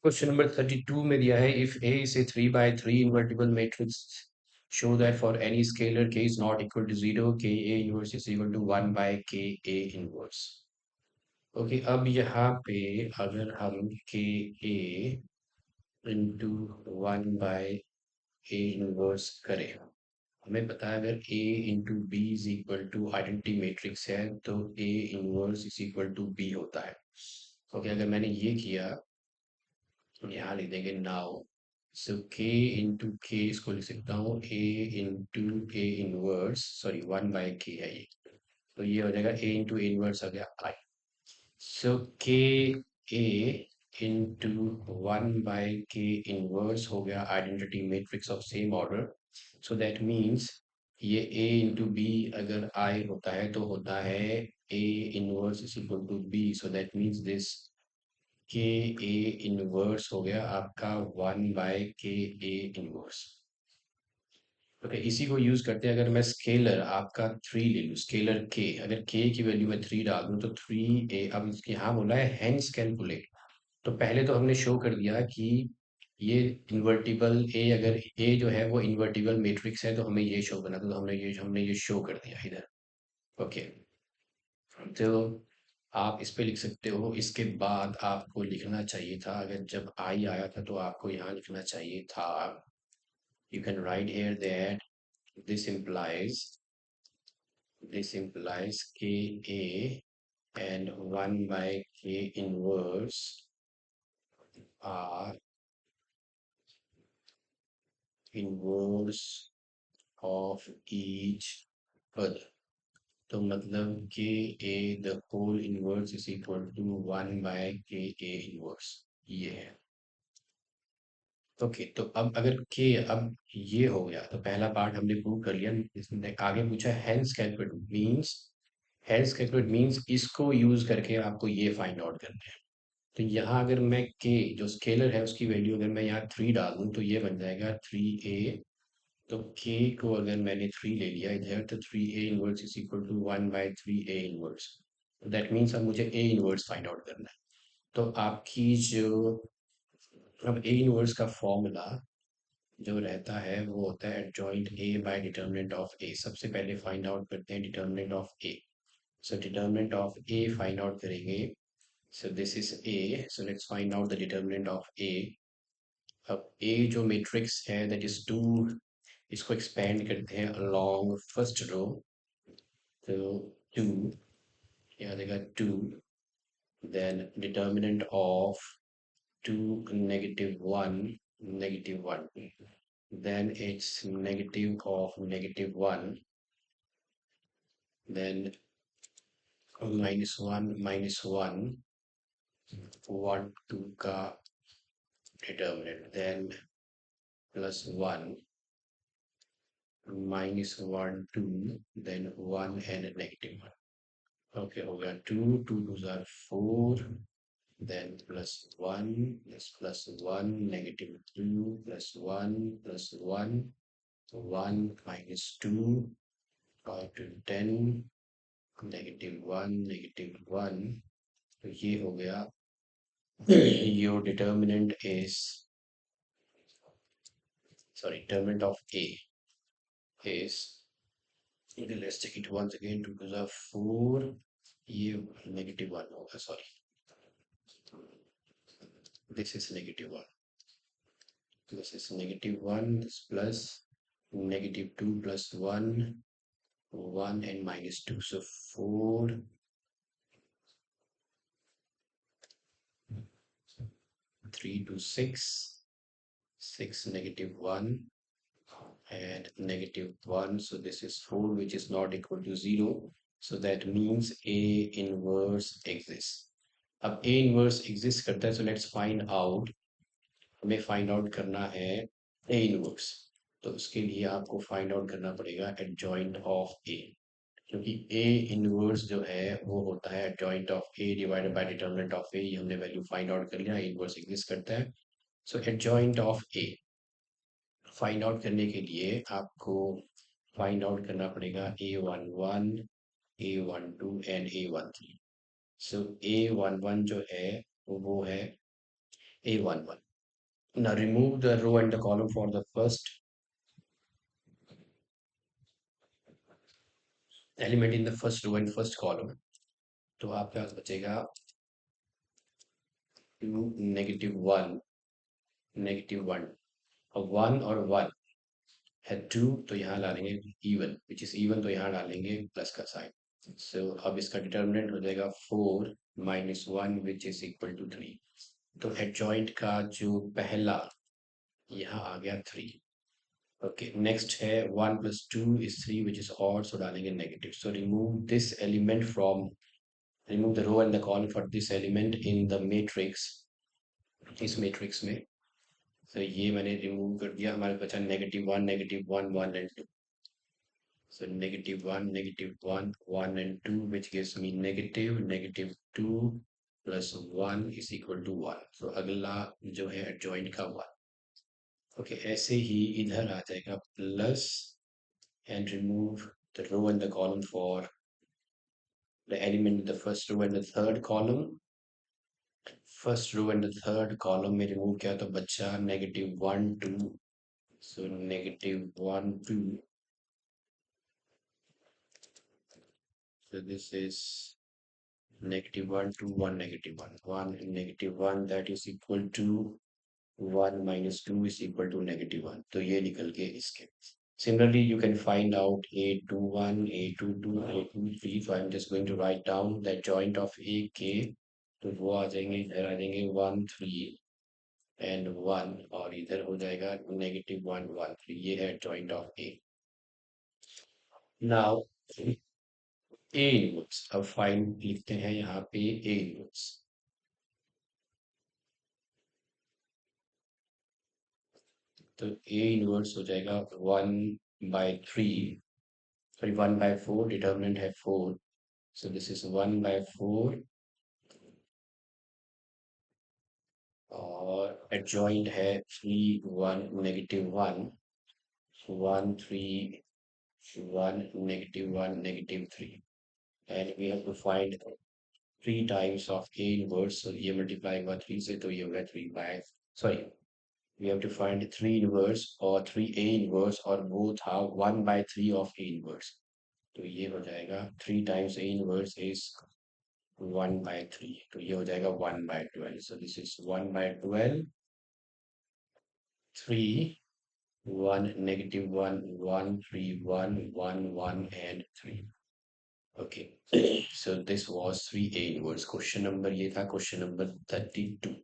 Question number 32 में दिया है if A is a 3 by 3 invertible matrix show that for any scalar k is not equal to 0 k a inverse is equal to 1 by k a inverse। Okay अब यहाँ पे अगर हम k a into 1 by a inverse करें, हमें पता है अगर a into B is equal to identity matrix है तो a inverse is equal to b होता है। ओके अगर मैंने ये किया, यहाँ लिख देंगे नाउ, सो k इंटू के इसको लिख सकता हूँ a into A inverse, sorry 1 by k है ये, तो ये हो जाएगा a इंटू ए इनवर्स आ गया I। So k a into 1 by k inverse हो गया identity matrix of same order. So that means ये a इंटू बी अगर I होता है तो होता है a inverse is equal to b। So that means this K A inverse हो गया आपका 1 by k A inverse. Okay इसी को यूज करते हैं, अगर मैं स्केलर आपका 3 ले लूँ, स्केलर के, अगर के की वैल्यू मैं 3 डाल दूँ तो 3a, अब इसके यहाँ बोला है हेंस कैलकुलेट, तो पहले तो हमने शो कर दिया कि ये इन्वर्टिबल ए, अगर ए जो है वो इन्वर्टिबल मैट्रिक्स है तो हमें ये शो करना था, तो हमने ये शो कर दिया इधर। ओके तो आप इस पे लिख सकते हो। इसके बाद आपको लिखना चाहिए था, अगर जब आई आया था तो आपको यहाँ लिखना चाहिए था, you can write here that this implies k a and 1 by k inverse are inverse of each other। तो मतलब k A the whole inverse is equal to 1 by k A inverse, ये है। ओके तो अब अगर के, अब ये हो गया तो पहला पार्ट हमने प्रूव कर लिया। इसने आगे पूछा hence calculate means, hence calculate means इसको यूज करके आपको ये फाइंड आउट करना है। तो यहाँ अगर मैं के जो स्केलर है उसकी वैल्यू अगर मैं यहाँ 3 डाल दूँ तो ये बन जाएगा 3a। तो k को अगर मैंने 3 ले लिया इधर तो 3a inverse is equal to 1 by 3a inverse. That means अब मुझे a इनवर्स फाइंड आउट करना है। तो आपकी जो अब a इनवर्स का फॉर्मूला जो रहता है वो होता है adjoint a by determinant of a। सबसे पहले फाइंड आउट करते हैं determinant of a। So determinant of a find out करेंगे। So this is a, so let's find out the determinant of a। अब a जो मैट्रिक्स है that is 2, इसको expand करते हैं अलोंग फर्स्ट रो, तो 2, यहाँ देगा 2, then determinant of 2 -1 -1, then it's negative of -1, then -1 -1 1 2 का determinant, then +1 -1 2, then 1 and -1। Okay हो गया 2 2 2s are 4, then +1 +1 -2 +1 +1 1 -2 5 to 10 -1 -1। तो ये हो गया your determinant is, sorry, determinant of A is, okay, let's take it once again, 2 to the 4, ये -1 होगा, sorry, this is -1, this is -1, this plus -2 plus 1 1 and -2, so 4 3 to 6 6 -1 and -1, so this is 4 which is not equal to 0, so that means A inverse exists। अब A inverse exist करता है, so let's find out, हमें find out करना है A inverse। तो उसके लिए आपको फाइंड आउट करना पड़ेगा एडजॉइंट ऑफ A, क्योंकि A इनवर्स जो है वो होता है adjoint of A divided by determinant of A। ये हमने वैल्यू फाइंड आउट कर लिया, इनवर्स एग्जिस्ट करता है। So adjoint of A find out करने के लिए आपको फाइंड आउट करना पड़ेगा A11 A12 and A13। So A11 जो है वो है A11. Now remove the row and the column for the first element in the first row and first column. तो आपके पास बचेगा 2 -1 -1 और 1 और 1 है 2 तो यहाँ डालेंगे इवन विच इज इवन तो यहाँ डालेंगे प्लस का साइन सो अब इसका डिटर्मिनेंट हो जाएगा 4 -1 विच इज इक्वल टू 3 तो एडजॉइंट का जो पहला यहाँ आ गया 3 ओके नेक्स्ट है 1 + 2 is 3 which is odd so डालेंगे negative so remove this element from remove the row and the column for this element in the matrix इस मैट्रिक्स में तो ये मैंने रिमूव कर दिया हमारे बचा -1 -1 1 and 2 so -1 -1 1 and 2 which gives me -2 plus 1 is equal to 1 so अगला जो है adjoint का 1 ओके ऐसे ही इधर आ जाएगा plus and remove the row and the column for the element in the first row and the third column first row and the third column में remove किया तो बच्चा -1 2 सो -1 2 so this is -1 2 1 -1 1 and -1 that is equal to 1 minus 2 is equal to -1 तो ये निकल के इसके similarly you can find out a21 a22 a23 so I'm just going to write down the joint of a k तो वो आ जाएंगे इधर आ जाएंगे 1 3 एंड 1 और इधर हो जाएगा -1 1 3 ये है joint of A now A inverse अब फाइंड लिखते हैं यहाँ पे ए इनवर्स तो ए इनवर्स हो जाएगा 1/3 सॉरी 1/4 डिटर्मिनेंट है 4 सो दिस इज 1/4 और एडजॉइंट है 3 1 -1 1 3 1 -1 -3 and we have to find 3 times of A inverse. So ये multiply हुआ 3 से तो ये होगा 3 by sorry we have to find 3 inverse or 3 A inverse or both have 1/3 of A inverse. तो ये हो जाएगा 3 times A inverse is 1/3 तो ये हो जाएगा 1/12 so this is 1/12 3 1 -1 1 3 1 1 1 and 3 okay so this was 3A inverse question number ये था question number 32